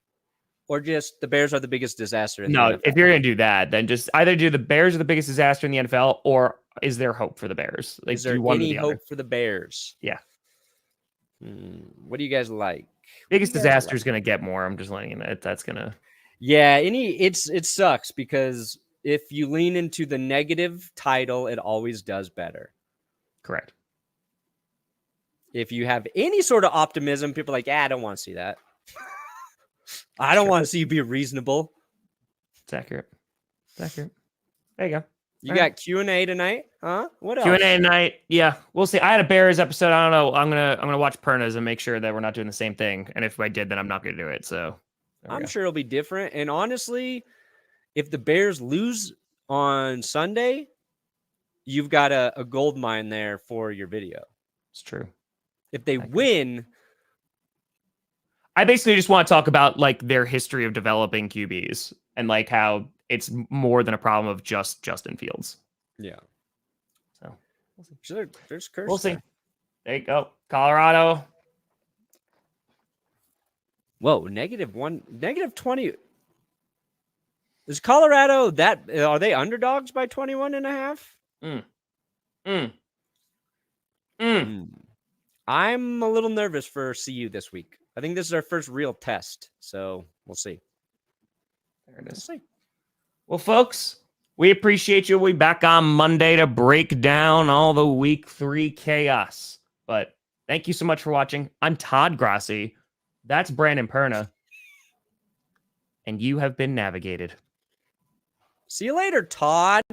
Or just the Bears are the biggest disaster in the NFL? If you're going to do that, then just either do the Bears are the biggest disaster in the NFL, or is there hope for the Bears? Like, Is there any hope for the Bears? Yeah. What do you guys like? Biggest disaster is going to get more. I'm just letting you know that's going to. Yeah, it sucks because if you lean into the negative title, it always does better. Correct. If you have any sort of optimism, people are like, I don't want to see that. I don't want to see you be reasonable. It's accurate. There you go. You got Q&A tonight, huh? What else? Q&A tonight. Yeah, we'll see. I had a Bears episode. I don't know. I'm gonna watch Perna's and make sure that we're not doing the same thing. And if I did, then I'm not gonna do it. So I'm sure it'll be different. And honestly, if the Bears lose on Sunday, you've got a gold mine there for your video. It's true. If they win, I basically just want to talk about like their history of developing QBs and like how it's more than a problem of just Justin Fields. Yeah. So we'll see. Sure, there's curse. We'll see. There you go. Colorado. Whoa, -1, -20. Is Colorado are they underdogs by 21.5? I'm a little nervous for CU this week. I think this is our first real test, so we'll see. There it is. Well, folks, we appreciate you. We'll be back on Monday to break down all the week 3 chaos. But thank you so much for watching. I'm Todd Grossi. That's Brandon Perna. And you have been navigated. See you later, Todd.